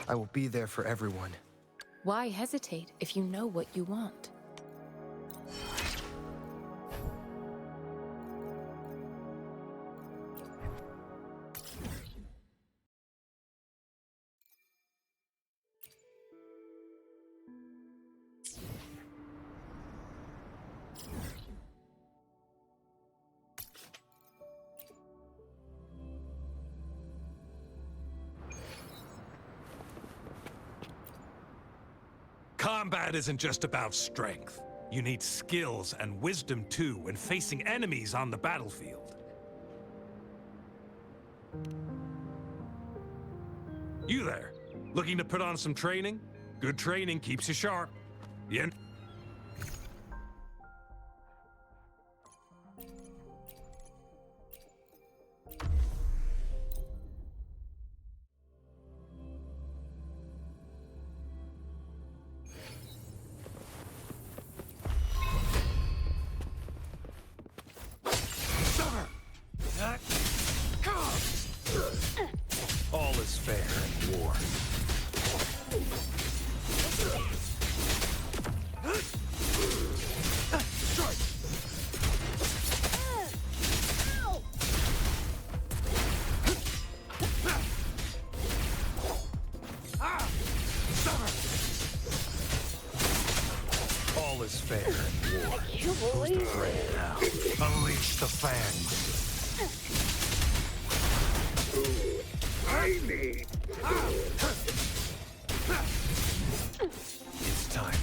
I will be there for everyone. Why hesitate if you know what you want? Combat isn't just about strength. You need skills and wisdom too when facing enemies on the battlefield. You there, looking to put on some training? Good training keeps you sharp. Yeah. All is fair in war. Strike! All is fair in war. Who's the threat now? Unleash the fangs. It's time.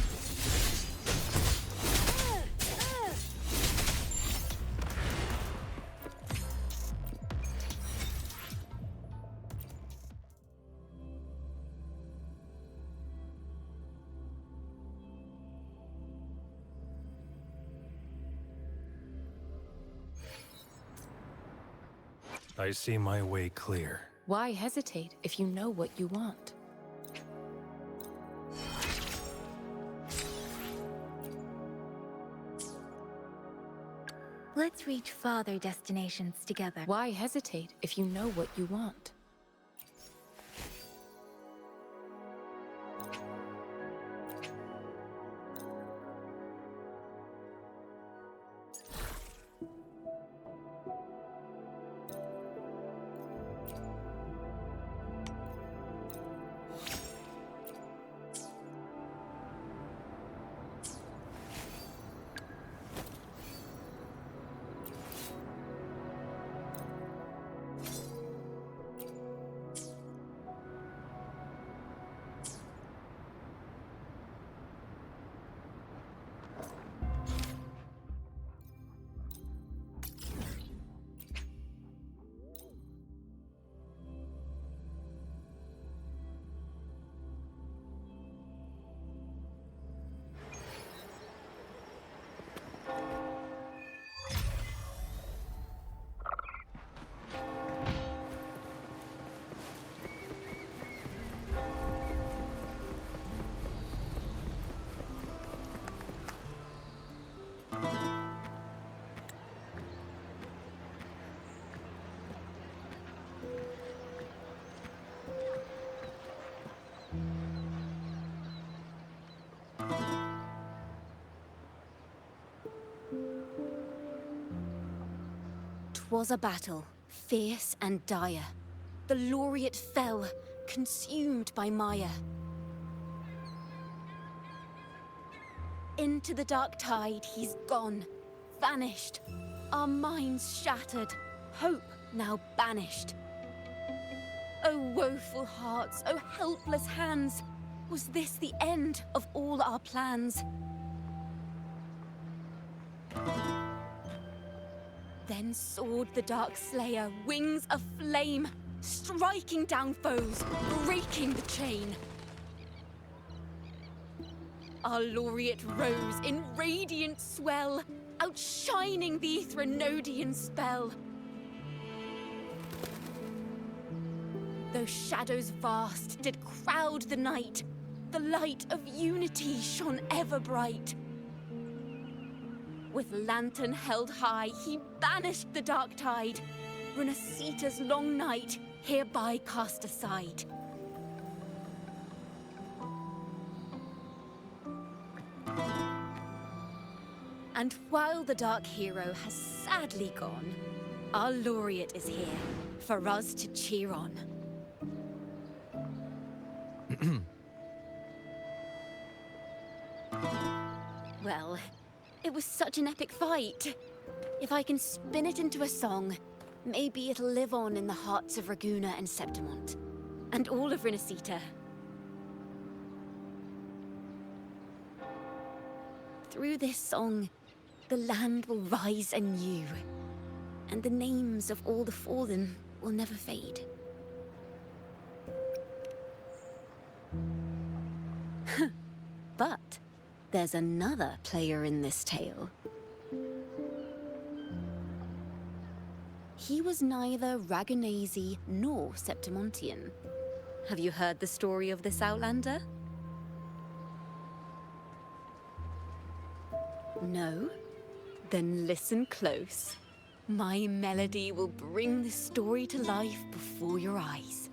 I see my way clear. Why hesitate if you know what you want? Let's reach farther destinations together. Why hesitate if you know what you want? Was a battle, fierce and dire. The laureate fell, consumed by mire. Into the dark tide he's gone, vanished. Our minds shattered, hope now banished. O woeful hearts, O helpless hands, was this the end of all our plans? Then soared the Dark Slayer, wings aflame, striking down foes, breaking the chain. Our laureate rose in radiant swell, outshining the Threnodian spell. Though shadows vast did crowd the night, the light of unity shone ever bright. With lantern held high, he banished the dark tide. Renasita's long night hereby cast aside. And while the Dark Hero has sadly gone, our laureate is here for us to cheer on. Well, it was such an epic fight. If I can spin it into a song, maybe it'll live on in the hearts of Raguna and Septimont, and all of Rinasita. Through this song, the land will rise anew, and the names of all the fallen will never fade. But there's another player in this tale. He was neither Raganese nor Septimontian. Have you heard the story of this Outlander? No? Then listen close. My melody will bring the story to life before your eyes.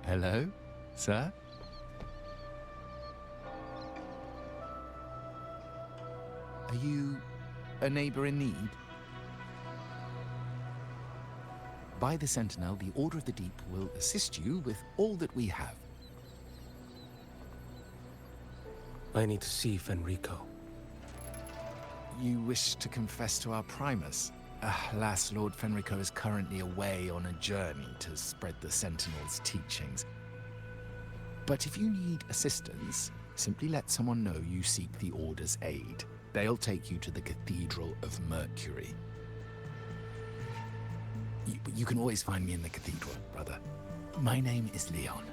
Hello, sir? Are you a neighbor in need? By the Sentinel, the Order of the Deep will assist you with all that we have. I need to see Fenrico. You wish to confess to our Primus? Alas, Lord Fenrico is currently away on a journey to spread the Sentinel's teachings. But if you need assistance, simply let someone know you seek the Order's aid. They'll take you to the Cathedral of Mercury. You can always find me in the cathedral, brother. My name is Leon.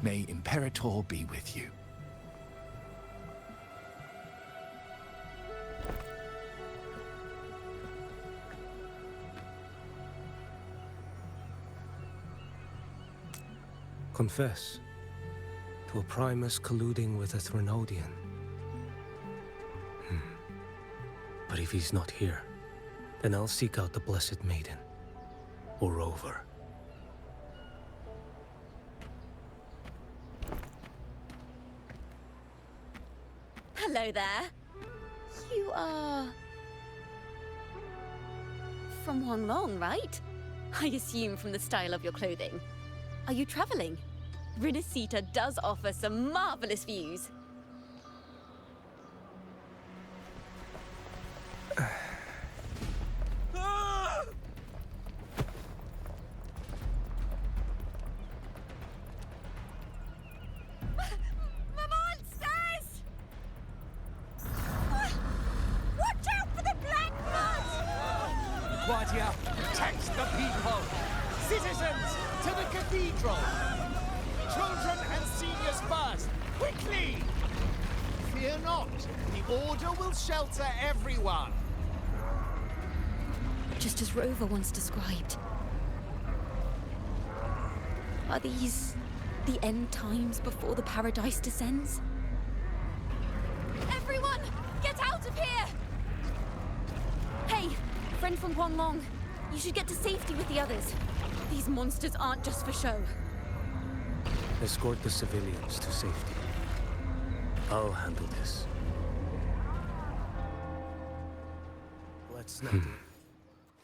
May Imperator be with you. Confess to a Primus colluding with a Threnodian. But if he's not here, then I'll seek out the Blessed Maiden, or Rover. Hello there. You are... from Huanglong, right? I assume from the style of your clothing. Are you traveling? Rinasita does offer some marvelous views. Guardia, protect the people! Citizens, to the cathedral! Children and seniors first! Quickly! Fear not, the Order will shelter everyone! Just as Rover once described. Are these the end times before the paradise descends? Everyone, get out of here! Hey, friend from Huanglong, you should get to safety with the others. These monsters aren't just for show. Escort the civilians to safety. I'll handle this. Let's not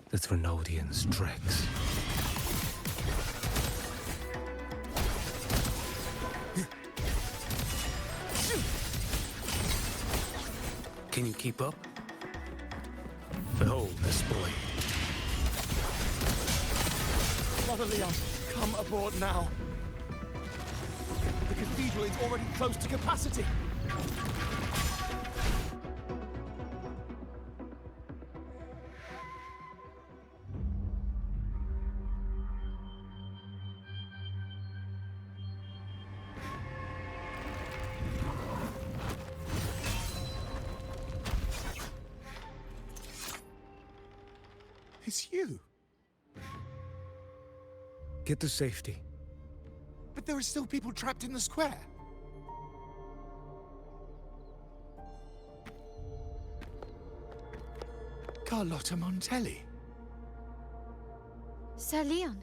the Threnodians' dregs. Can you keep up? Behold this boy. Brother Leon, come aboard now. The cathedral is already close to capacity. It's you. Get to safety. But there are still people trapped in the square. Carlotta Montelli. Sir Leon.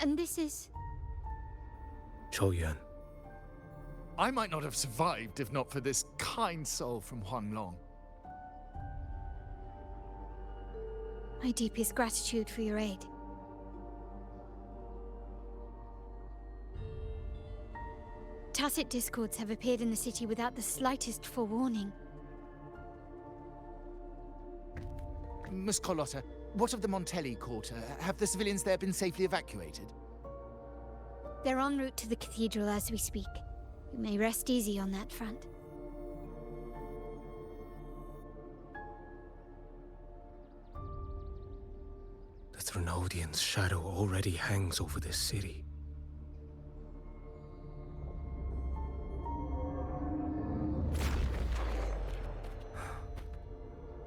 And this is... Choyan. I might not have survived if not for this kind soul from Huanglong. My deepest gratitude for your aid. Tacit discords have appeared in the city without the slightest forewarning. Miss Carlotta, what of the Montelli quarter? Have the civilians there been safely evacuated? They're en route to the cathedral as we speak. You may rest easy on that front. The Threnodian's shadow already hangs over this city.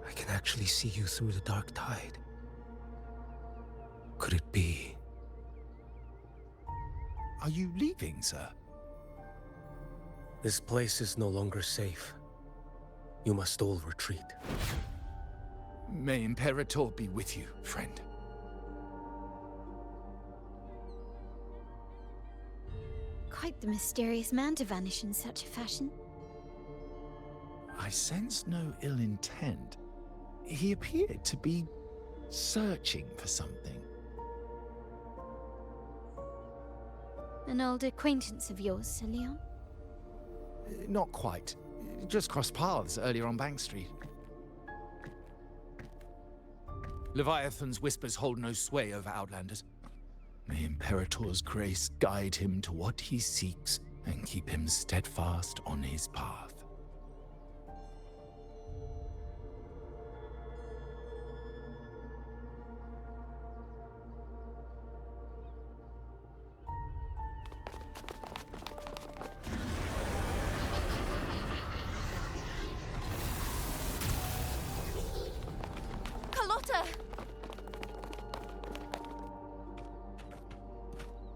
I can actually see you through the dark tide. Could it be? Are you leaving, sir? This place is no longer safe. You must all retreat. May Imperator be with you, friend. Quite the mysterious man to vanish in such a fashion. I sense no ill intent. He appeared to be searching for something. An old acquaintance of yours, Sir Leon? Not quite. Just crossed paths earlier on Bank Street. Leviathan's whispers hold no sway over Outlanders. May Imperator's grace guide him to what he seeks and keep him steadfast on his path. Carlotta!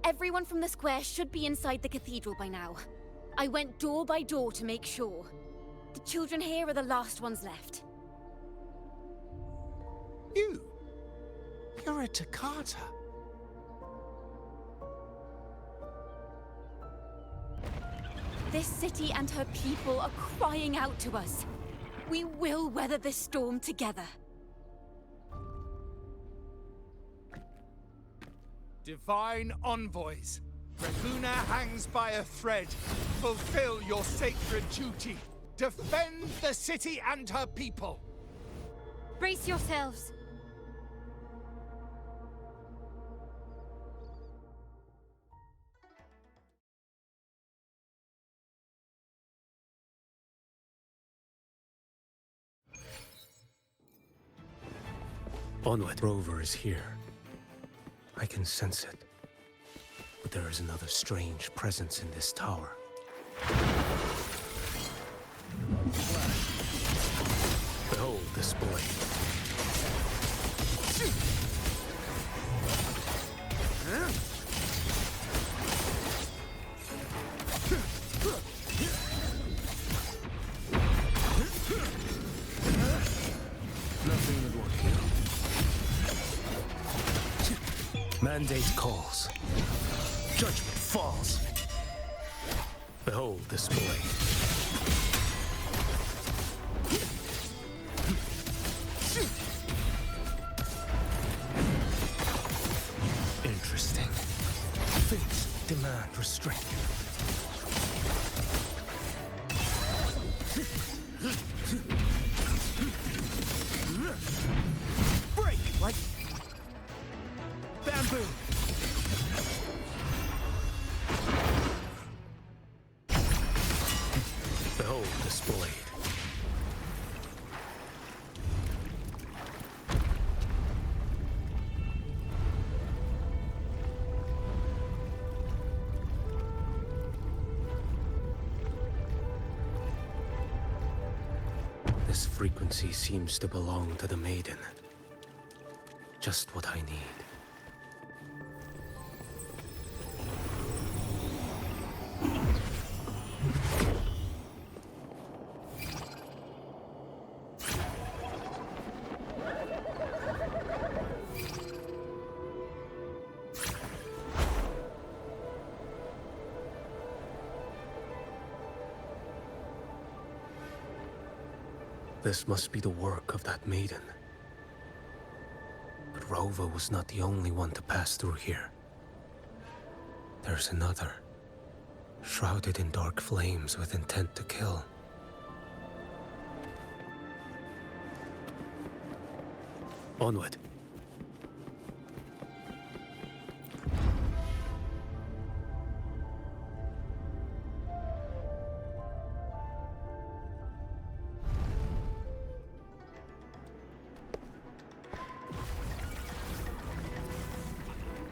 Everyone from the square should be inside the cathedral by now. I went door by door to make sure. The children here are the last ones left. You're a Toccata. This city and her people are crying out to us. We will weather this storm together. Divine envoys, Reguna hangs by a thread. Fulfill your sacred duty. Defend the city and her people. Brace yourselves. Onward. Rover is here. I can sense it. But there is another strange presence in this tower. Behold this blade. Nothing that won't kill. Mandate calls. Judgment falls. Behold this blade. Interesting. Fates demand restraint. Break like bamboo. Behold this blade. This frequency seems to belong to the maiden. Just what I need. This must be the work of that maiden. But Rova was not the only one to pass through here. There's another, shrouded in dark flames with intent to kill. Onward.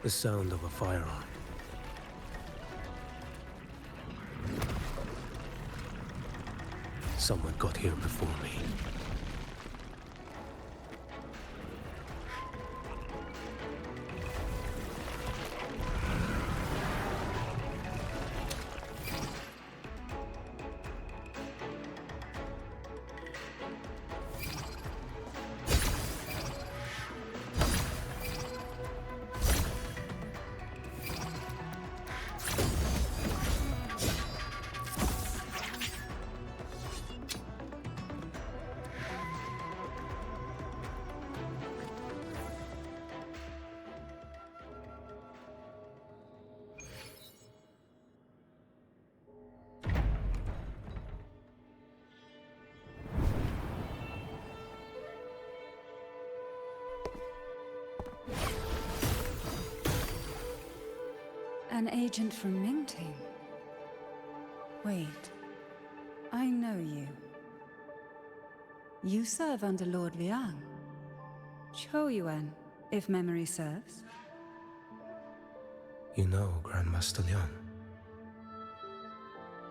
The sound of a firearm. Someone got here before me. An agent from Mingting? Wait, I know you. You serve under Lord Liang. Choyuan, if memory serves. You know Grandmaster Liang.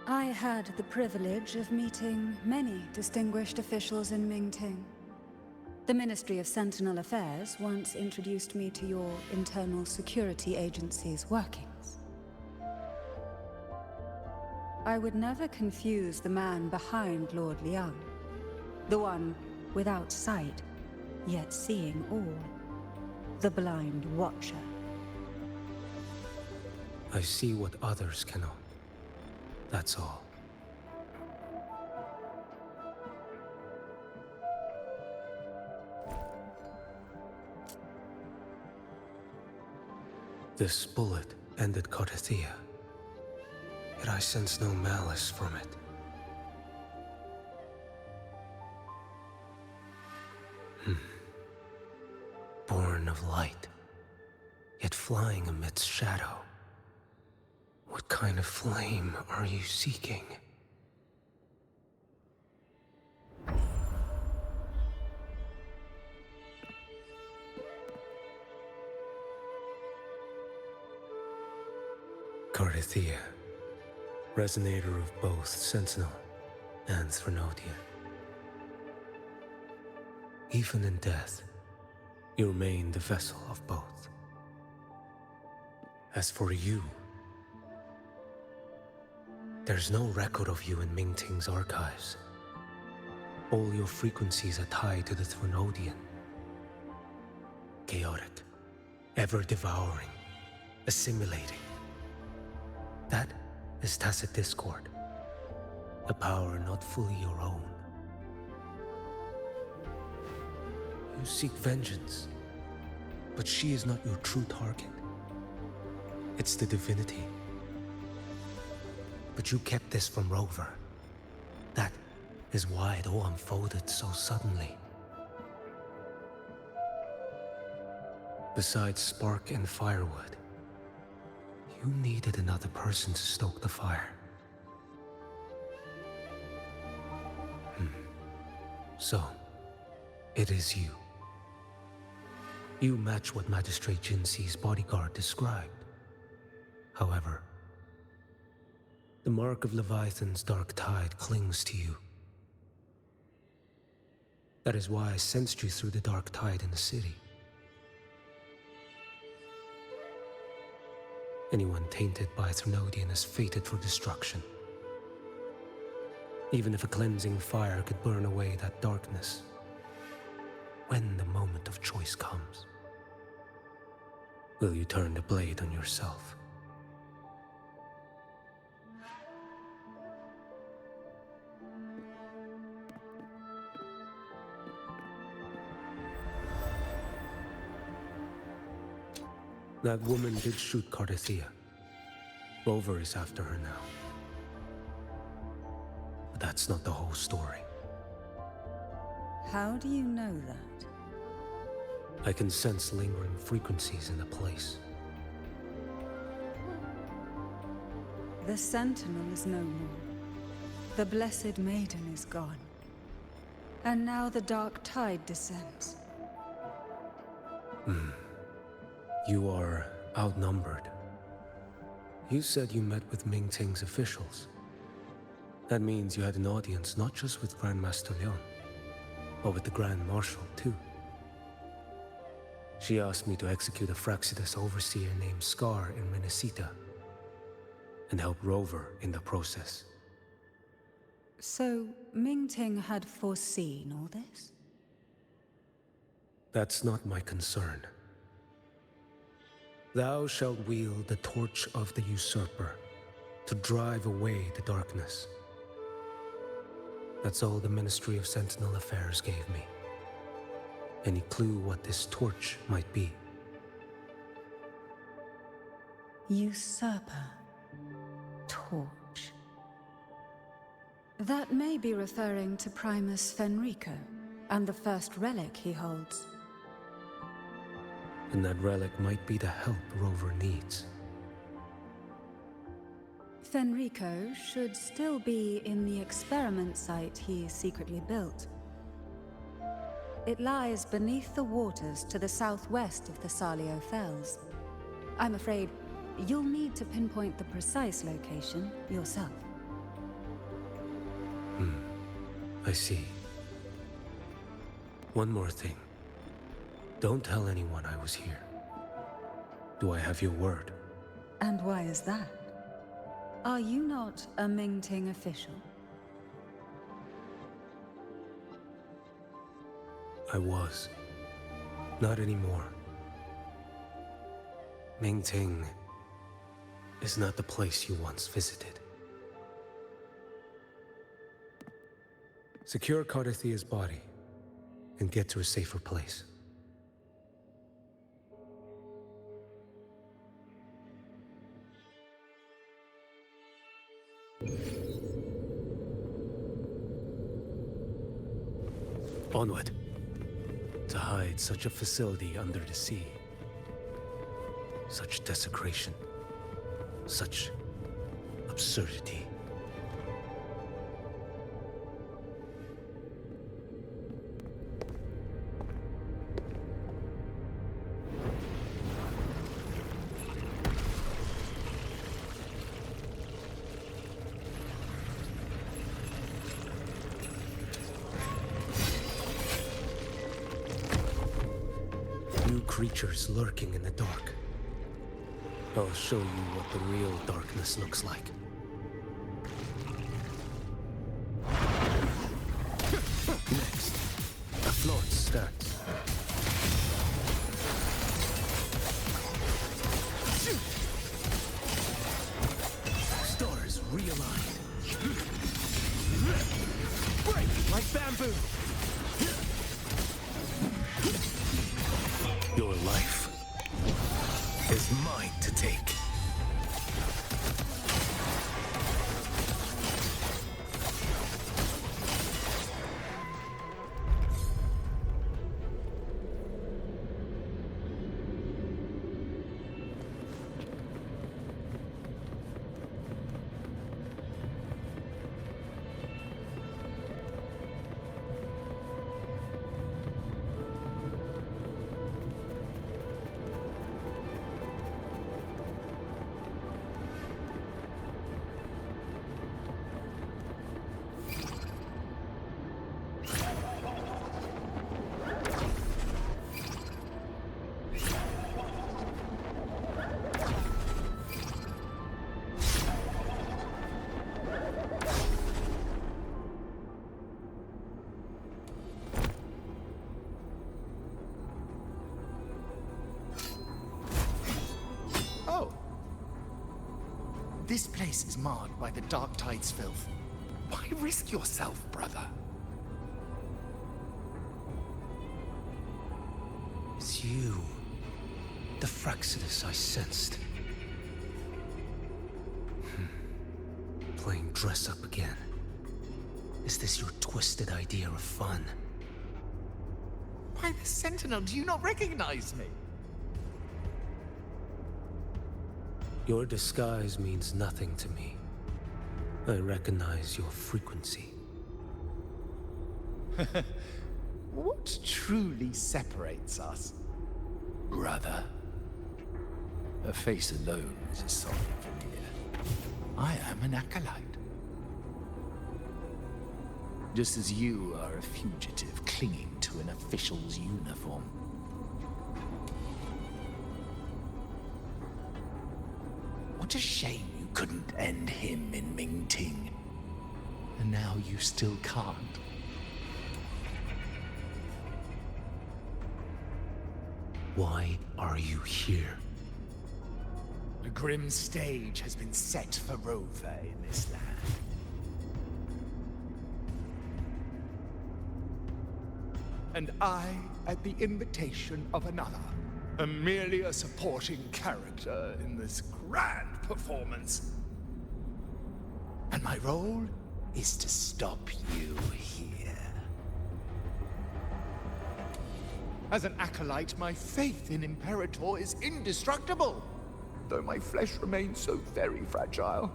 I had the privilege of meeting many distinguished officials in Mingting. The Ministry of Sentinel Affairs once introduced me to your internal security agency's workings. I would never confuse the man behind Lord Liang. The one without sight, yet seeing all. The Blind Watcher. I see what others cannot. That's all. This bullet ended Carthia. Yet I sense no malice from it. Born of light, yet flying amidst shadow. What kind of flame are you seeking? Carthia, resonator of both Sentinel and Threnodian. Even in death, you remain the vessel of both. As for you, there's no record of you in Mingting's archives. All your frequencies are tied to the Threnodian. Chaotic, ever-devouring, assimilating. That is tacit discord, a power not fully your own. You seek vengeance, but she is not your true target. It's the divinity. But you kept this from Rover. That is why it all unfolded so suddenly. Besides spark and firewood, you needed another person to stoke the fire. So, it is you. You match what Magistrate Jinxi's bodyguard described. However, the mark of Leviathan's dark tide clings to you. That is why I sensed you through the dark tide in the city. Anyone tainted by Threnodian is fated for destruction. Even if a cleansing fire could burn away that darkness, when the moment of choice comes, will you turn the blade on yourself? That woman did shoot Cardathia. Rover is after her now. But that's not the whole story. How do you know that? I can sense lingering frequencies in the place. The Sentinel is no more. The Blessed Maiden is gone. And now the Dark Tide descends. You are outnumbered. You said you met with Mingting's officials. That means you had an audience not just with Grandmaster Leon, but with the Grand Marshal too. She asked me to execute a Fraxidus overseer named Scar in Minnesota, and help Rover in the process. So, Mingting had foreseen all this? That's not my concern. Thou shalt wield the torch of the usurper to drive away the darkness. That's all the Ministry of Sentinel Affairs gave me. Any clue what this torch might be? Usurper. Torch. That may be referring to Primus Fenrico, and the first relic he holds. And that relic might be the help Rover needs. Fenrico should still be in the experiment site he secretly built. It lies beneath the waters to the southwest of the Salio Fells. I'm afraid you'll need to pinpoint the precise location yourself. I see. One more thing. Don't tell anyone I was here. Do I have your word? And why is that? Are you not a Mingting official? I was. Not anymore. Mingting is not the place you once visited. Secure Cardathia's body and get to a safer place. Onward. To hide such a facility under the sea. Such desecration. Such absurdity. New creatures lurking in the dark. I'll show you what the real darkness looks like. Next, the float starts. Stars realigned. Break like bamboo! Your life is mine to take. This place is marred by the Dark Tide's filth. Why risk yourself, brother? It's you. The Fraxidus I sensed. Playing dress up again. Is this your twisted idea of fun? Why, the Sentinel, do you not recognize me? Your disguise means nothing to me. I recognize your frequency. What truly separates us? Brother. Her face alone is a solid veneer. I am an acolyte. Just as you are a fugitive clinging to an official's uniform. What a shame you couldn't end him in Mingting. And now you still can't. Why are you here? A grim stage has been set for Rover in this land. And I, at the invitation of another, am merely a supporting character in this grand performance. And my role is to stop you here. As an acolyte, my faith in Imperator is indestructible, though my flesh remains so very fragile.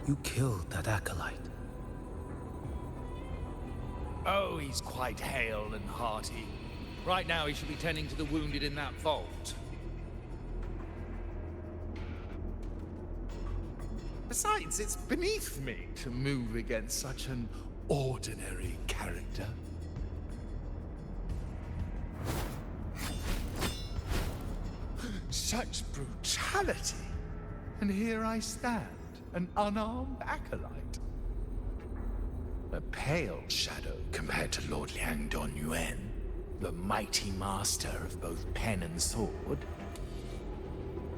You killed that acolyte. Oh, he's quite hale and hearty. Right now, he should be tending to the wounded in that vault. Besides, it's beneath me to move against such an ordinary character. Such brutality! And here I stand, an unarmed acolyte. A pale shadow compared to Lord Liang Donyuan, the mighty master of both pen and sword.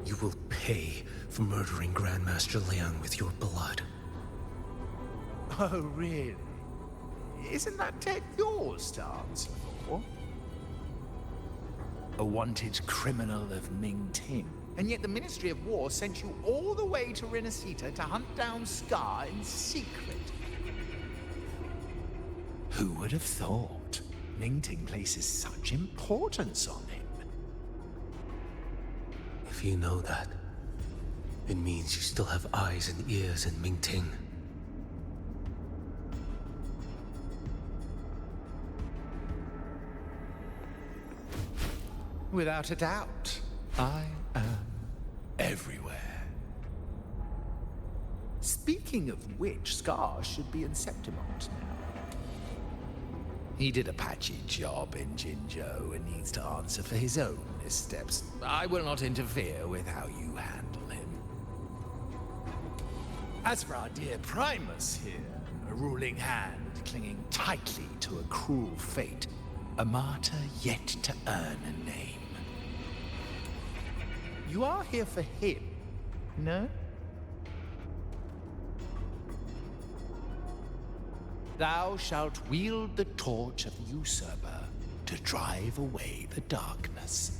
You will pay for murdering Grandmaster Liang with your blood. Oh, really? Isn't that tech yours to answer for? A wanted criminal of Mingting. And yet the Ministry of War sent you all the way to Renacita to hunt down Scar in secret. Who would have thought? Mingting places such importance on him. If you know that, it means you still have eyes and ears in Mingting. Without a doubt, I am everywhere. Speaking of which, Scar should be in Septimont now. He did a patchy job in Jinzhou and needs to answer for his own missteps. I will not interfere with how you handle him. As for our dear Primus here, a ruling hand clinging tightly to a cruel fate, a martyr yet to earn a name. You are here for him, no? Thou shalt wield the torch of the usurper to drive away the darkness.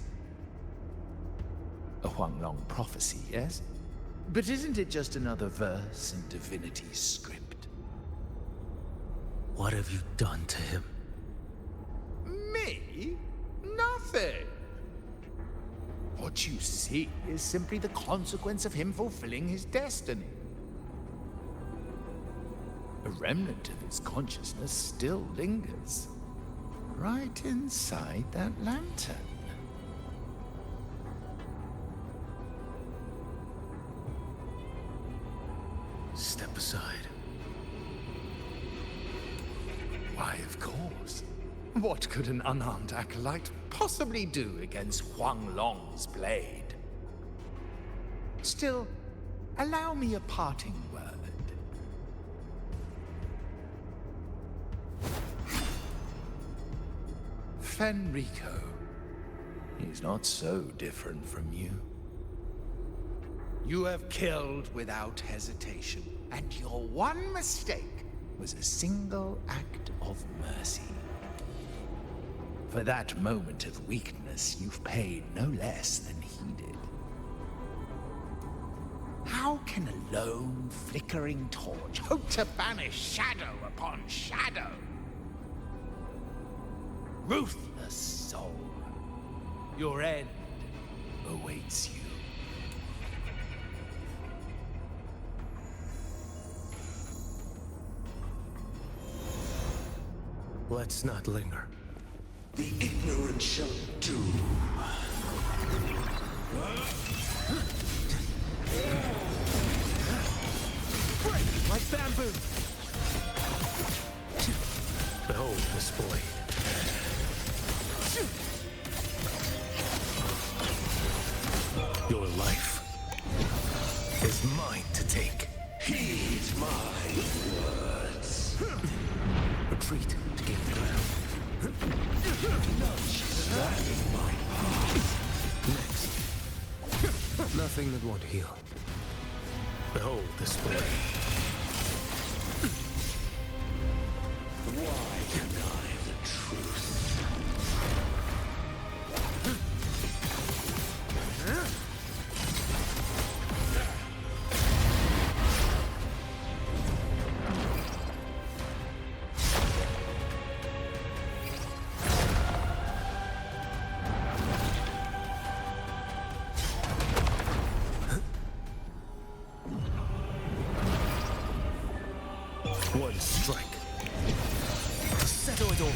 A Huanglong prophecy, yes? But isn't it just another verse in Divinity's script? What have you done to him? Me? Nothing. What you see is simply the consequence of him fulfilling his destiny. A remnant of his consciousness still lingers, right inside that lantern. Step aside. Why, of course. What could an unarmed acolyte possibly do against Huanglong's blade? Still, allow me a parting word. Fenrico. He's not so different from you. You have killed without hesitation, and your one mistake was a single act of mercy. For that moment of weakness, you've paid no less than heeded. How can a lone, flickering torch hope to banish shadow upon shadow? Ruthless soul, your end awaits you. Let's not linger. The ignorant shall do. Break like bamboo! Behold this blade. Your life is mine to take. Heed my words. Retreat to gain ground. None shall stand in my path. Next. Nothing that won't heal. Behold this blade. Why deny the truth? One strike. To settle it all.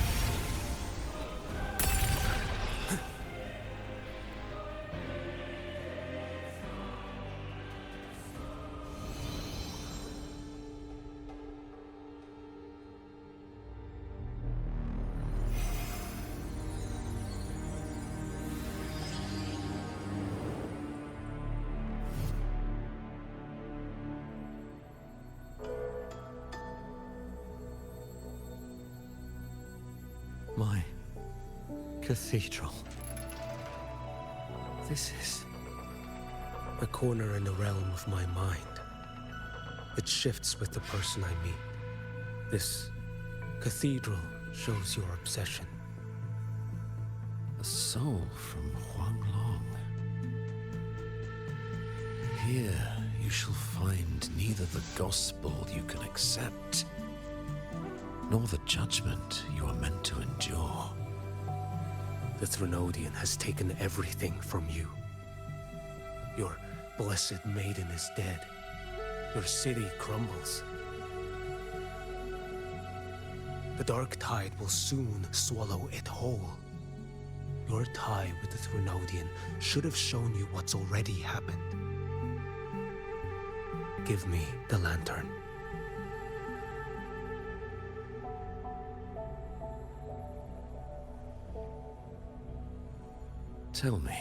My cathedral. This is... A corner in the realm of my mind. It shifts with the person I meet. This cathedral shows your obsession. a soul from Huanglong. Here you shall find neither the gospel you can accept, nor the judgment you are meant to endure. The Threnodian has taken everything from you. Your blessed maiden is dead. Your city crumbles. The dark tide will soon swallow it whole. Your tie with the Threnodian should have shown you what's already happened. Give me the lantern. Tell me,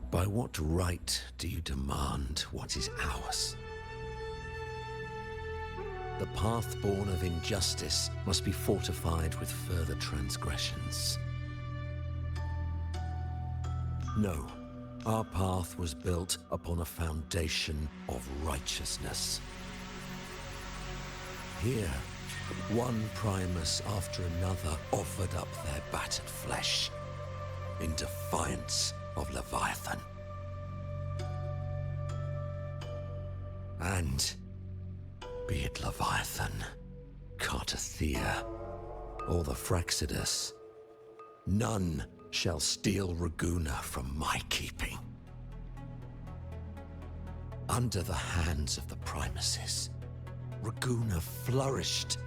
by what right do you demand what is ours? The path born of injustice must be fortified with further transgressions. No, our path was built upon a foundation of righteousness. Here, one Primus after another offered up their battered flesh in defiance of Leviathan. And be it Leviathan, Cartathea, or the Fraxidus, none shall steal Raguna from my keeping. Under the hands of the Primuses, Raguna flourished.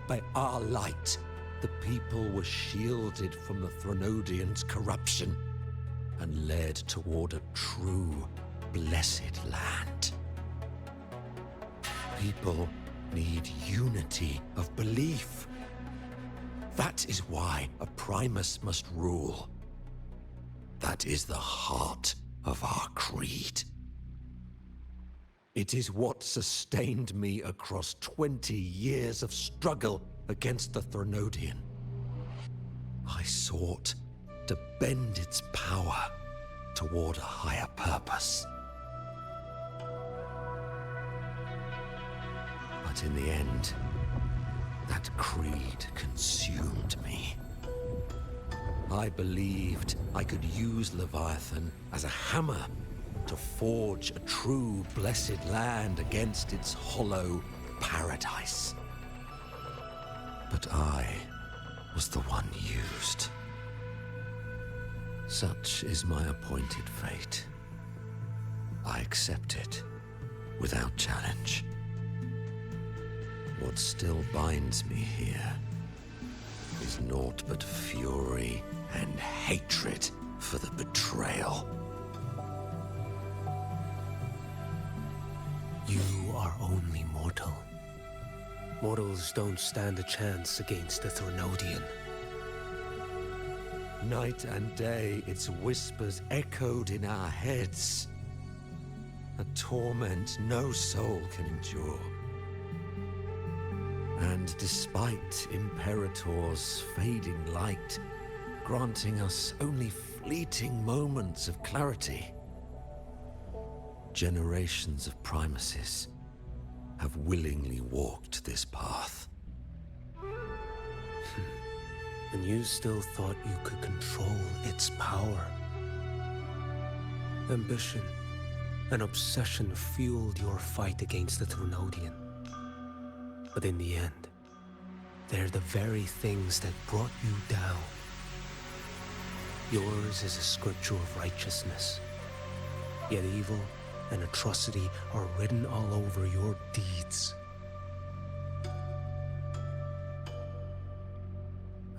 By our light, the people were shielded from the Threnodians' corruption and led toward a true, blessed land. People need unity of belief. That is why a Primus must rule. That is the heart of our creed. It is what sustained me across 20 years of struggle against the Threnodian. I sought to bend its power toward a higher purpose. But in the end, that creed consumed me. I believed I could use Leviathan as a hammer to forge a true blessed land against its hollow paradise. But I was the one used. Such is my appointed fate. I accept it without challenge. What still binds me here is naught but fury and hatred for the betrayal. You are only mortal. Mortals don't stand a chance against the Threnodian. Night and day, its whispers echoed in our heads. A torment no soul can endure. And despite Imperator's fading light, granting us only fleeting moments of clarity, generations of primacies have willingly walked this path. And you still thought you could control its power. Ambition and obsession fueled your fight against the Threnodian. But in the end, they're the very things that brought you down. Yours is a scripture of righteousness, yet evil and atrocity are written all over your deeds.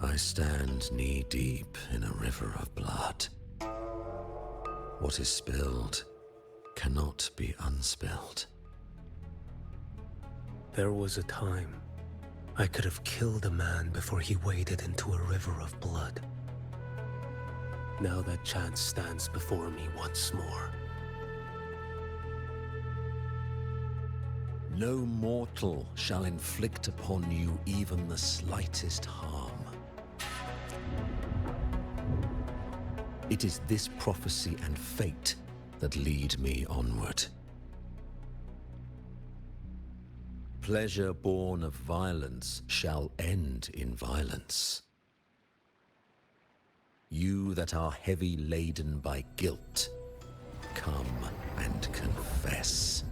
I stand knee-deep in a river of blood. What is spilled cannot be unspilled. There was a time I could have killed a man before he waded into a river of blood. Now that chance stands before me once more. No mortal shall inflict upon you even the slightest harm. It is this prophecy and fate that lead me onward. Pleasure born of violence shall end in violence. You that are heavy laden by guilt, come and confess.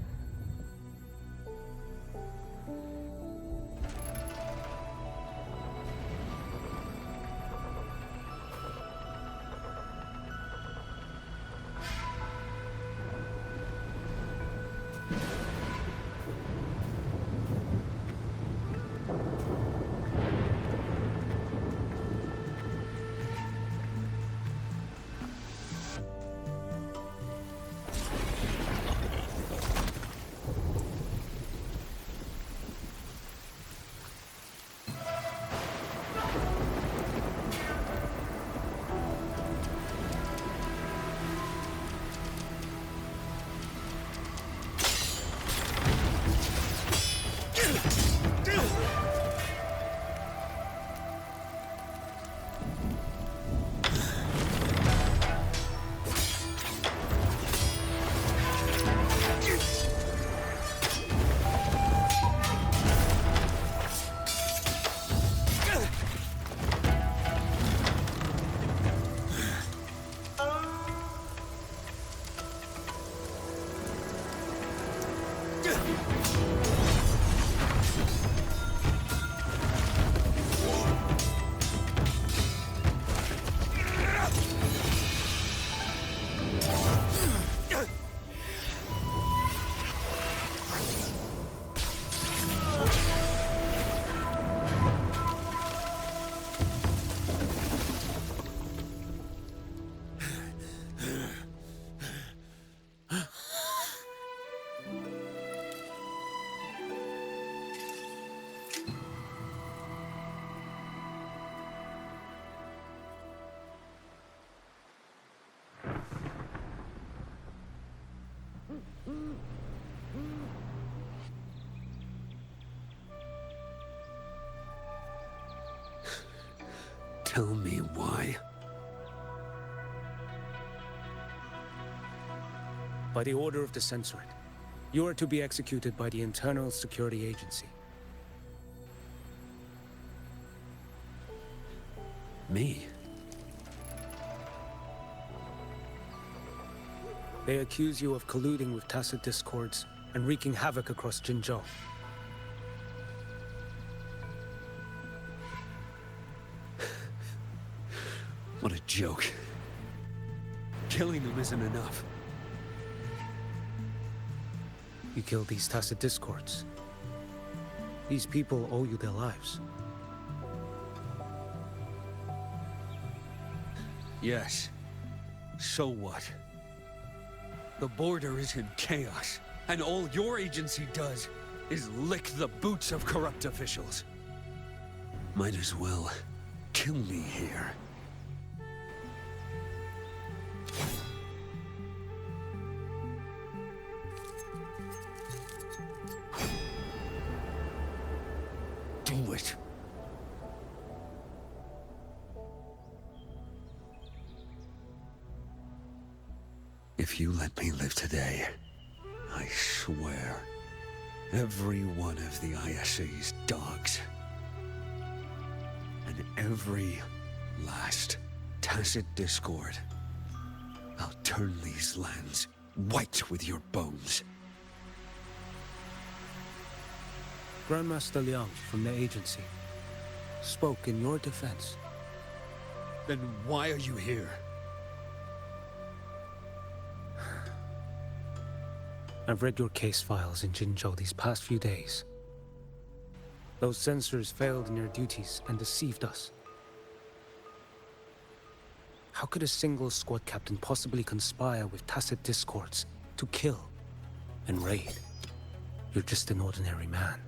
Tell me why. By the order of the Censorate, you are to be executed by the Internal Security Agency. Me? They accuse you of colluding with tacit discords and wreaking havoc across Jinzhou. What a joke. Killing them isn't enough. You killed these tacit discords. These people owe you their lives. Yes. So what? The border is in chaos, and all your agency does is lick the boots of corrupt officials. Might as well kill me here. Do it. If you let me live today, I swear, every one of the ISA's dogs, and every last tacit discord, I'll turn these lands white with your bones. Grandmaster Liang from the agency spoke in your defense. Then why are you here? I've read your case files in Jinzhou these past few days. Those censors failed in their duties and deceived us. How could a single squad captain possibly conspire with tacit discords to kill and raid? You're just an ordinary man.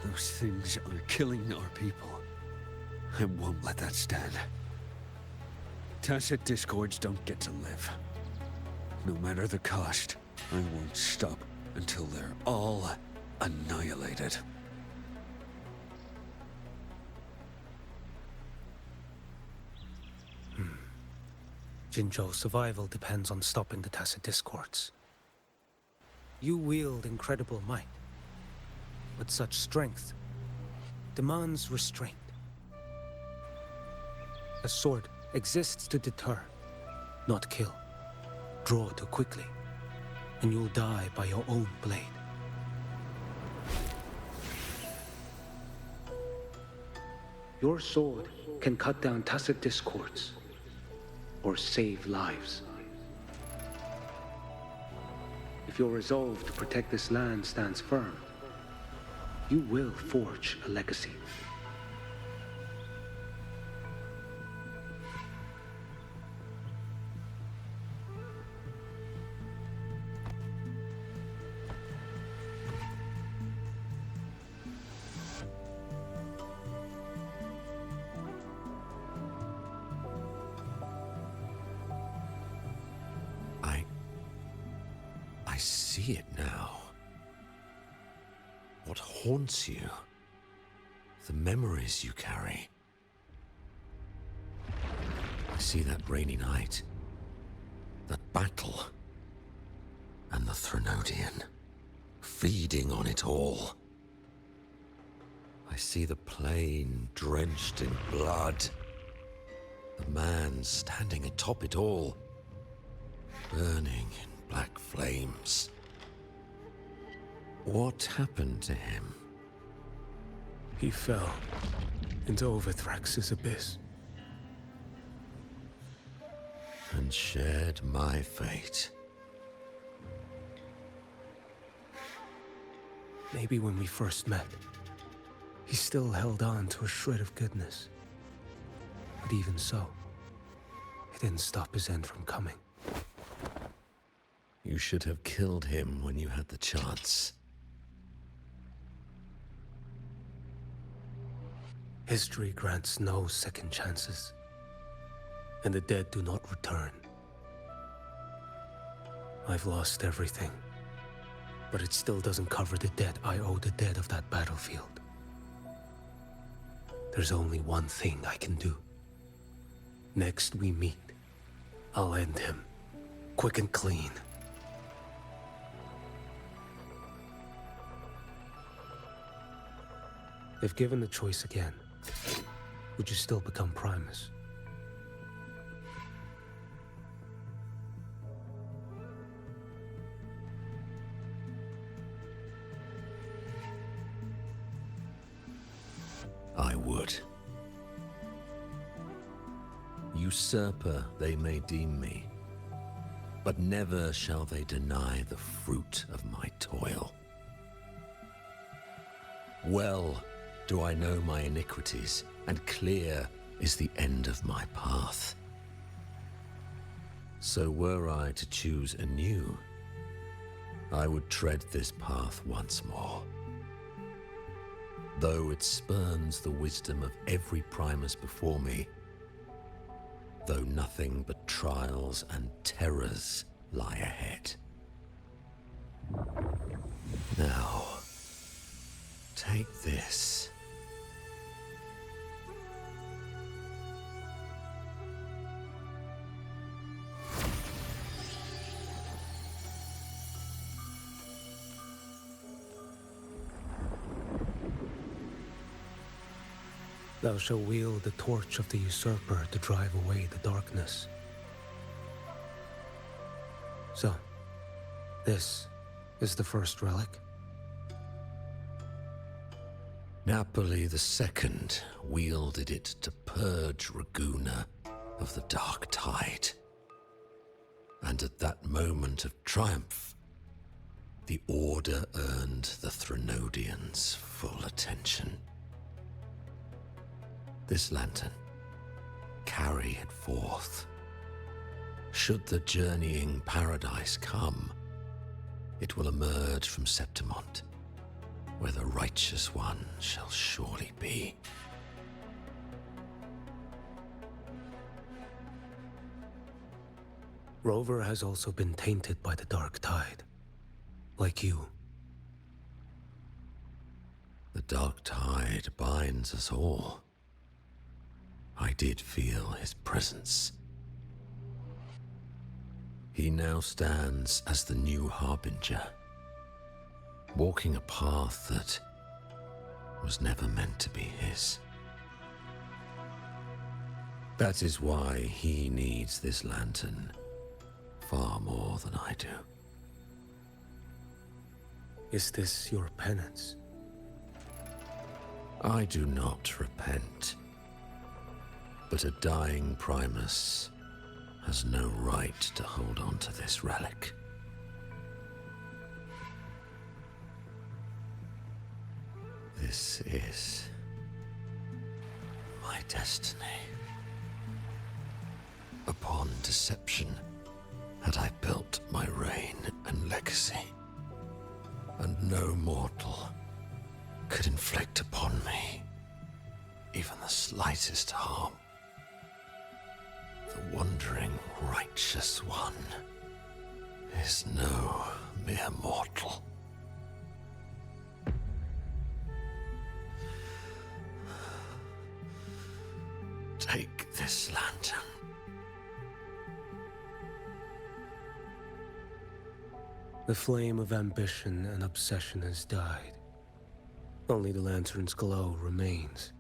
Those things are killing our people. I won't let that stand. Tacit discords don't get to live. No matter the cost, I won't stop until they're all annihilated. Jinzhou's survival depends on stopping the tacit discords. You wield incredible might, but such strength demands restraint. A sword exists to deter, not kill. Draw too quickly, and you'll die by your own blade. Your sword can cut down tacit discords, or save lives. If your resolve to protect this land stands firm, you will forge a legacy. I see it now. What haunts you? The memories you carry. I see that rainy night, that battle, and the Threnodian, feeding on it all. I see the plain drenched in blood, the man standing atop it all, burning in black flames. What happened to him? He fell into Overthrax's abyss. And shared my fate. Maybe when we first met, he still held on to a shred of goodness. But even so, it didn't stop his end from coming. You should have killed him when you had the chance. History grants no second chances, and the dead do not return. I've lost everything, but it still doesn't cover the debt I owe the dead of that battlefield. There's only one thing I can do. Next we meet, I'll end him, quick and clean. If given the choice again, would you still become Primus? I would. Usurper they may deem me, but never shall they deny the fruit of my toil. Well do I know my iniquities, and clear is the end of my path. So were I to choose anew, I would tread this path once more. Though it spurns the wisdom of every Primus before me, though nothing but trials and terrors lie ahead. Now, take this. Thou shalt wield the torch of the usurper to drive away the darkness. So, this is the first relic? Napoli II wielded it to purge Raguna of the dark tide. And at that moment of triumph, the Order earned the Threnodians full attention. This lantern, carry it forth. Should the journeying paradise come, it will emerge from Septimont, where the righteous one shall surely be. Rover has also been tainted by the dark tide, like you. The dark tide binds us all. I did feel his presence. He now stands as the new Harbinger, walking a path that was never meant to be his. That is why he needs this lantern far more than I do. Is this your penance? I do not repent. But a dying Primus has no right to hold on to this relic. This is my destiny. Upon deception had I built my reign and legacy, and no mortal could inflict upon me even the slightest harm. The wandering righteous one is no mere mortal. Take this lantern. The flame of ambition and obsession has died. Only the lantern's glow remains.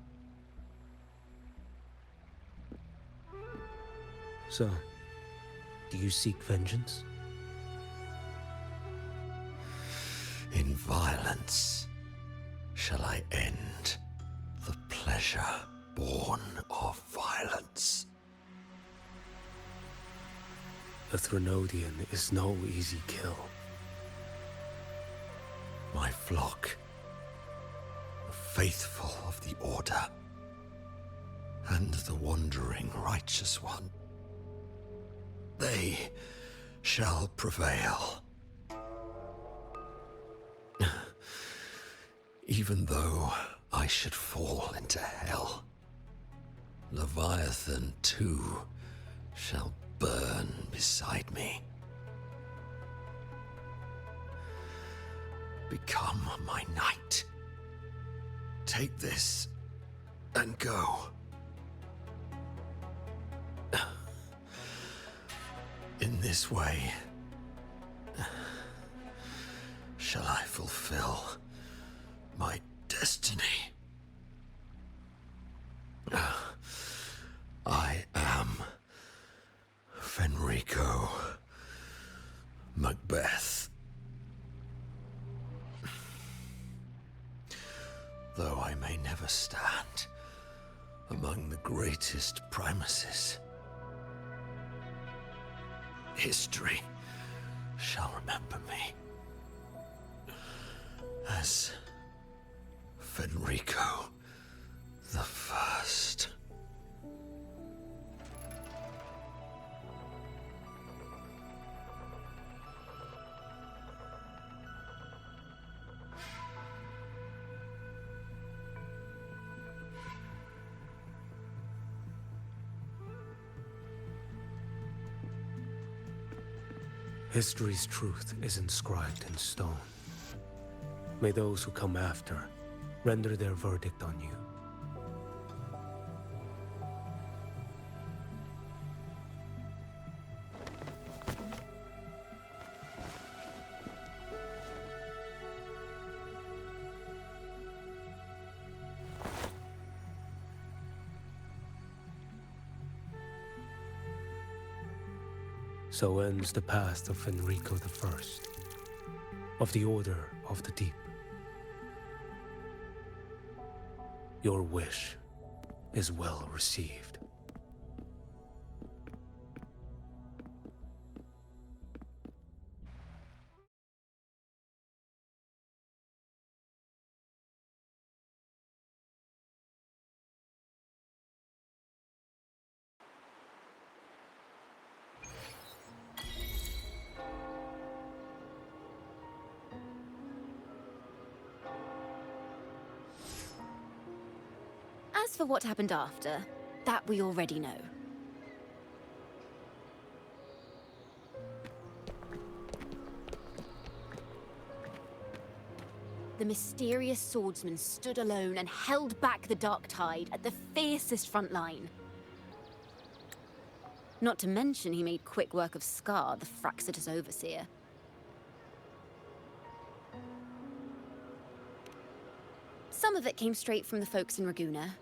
So, do you seek vengeance? In violence shall I end the pleasure born of violence. A Threnodian is no easy kill. My flock, the faithful of the Order, and the wandering righteous one, they shall prevail. Even though I should fall into hell, Leviathan too shall burn beside me. Become my knight. Take this and go. In this way, shall I fulfill my destiny. I am Fenrico Macbeth. though I may never stand among the greatest primuses, history shall remember me as Fenrico the First. History's truth is inscribed in stone. May those who come after render their verdict on you. So ends the past of Fenrico the First, of the Order of the Deep. Your wish is well received. As for what happened after, that we already know. The mysterious swordsman stood alone and held back the dark tide at the fiercest front line. Not to mention he made quick work of Scar, the Fraxitous overseer. Some of it came straight from the folks in Raguna,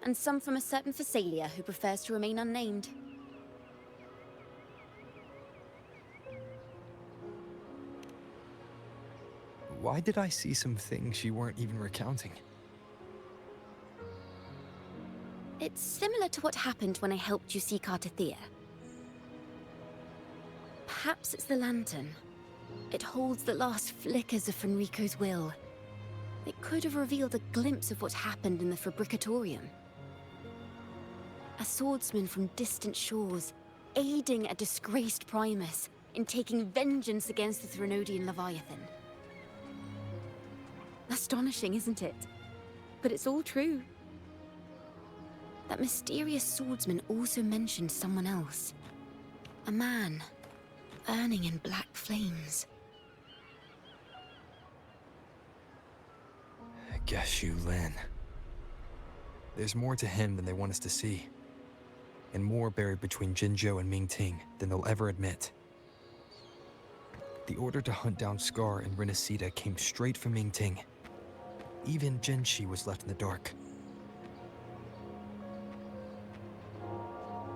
and some from a certain Phasalia who prefers to remain unnamed. Why did I see some things you weren't even recounting? It's similar to what happened when I helped you seek Artathea. Perhaps it's the lantern. It holds the last flickers of Fenrico's will. It could have revealed a glimpse of what happened in the Fabricatorium. A swordsman from distant shores, aiding a disgraced Primus in taking vengeance against the Threnodian Leviathan. Astonishing, isn't it? But it's all true. That mysterious swordsman also mentioned someone else. A man, burning in black flames. Guess you, Lin. There's more to him than they want us to see. And more buried between Jinzhou and Mingting than they'll ever admit. The order to hunt down Scar and Renacita came straight from Mingting. Even Jinshi was left in the dark.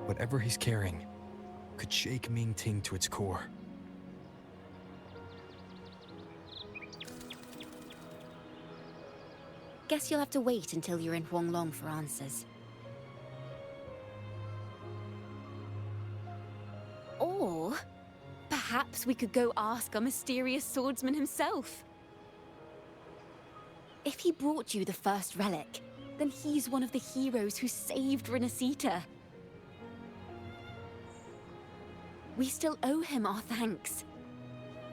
Whatever he's carrying could shake Mingting to its core. Guess you'll have to wait until you're in Huanglong for answers. Or perhaps we could go ask our mysterious swordsman himself. If he brought you the first relic, then he's one of the heroes who saved Renacita. We still owe him our thanks,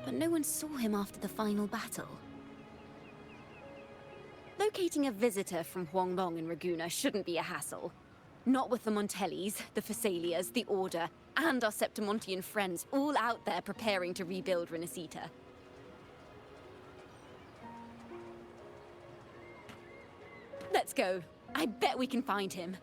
but no one saw him after the final battle. Locating a visitor from Huanglong in Raguna shouldn't be a hassle. Not with the Montellis, the Phasalias, the Order, and our Septimontian friends all out there preparing to rebuild Renacita. Let's go. I bet we can find him.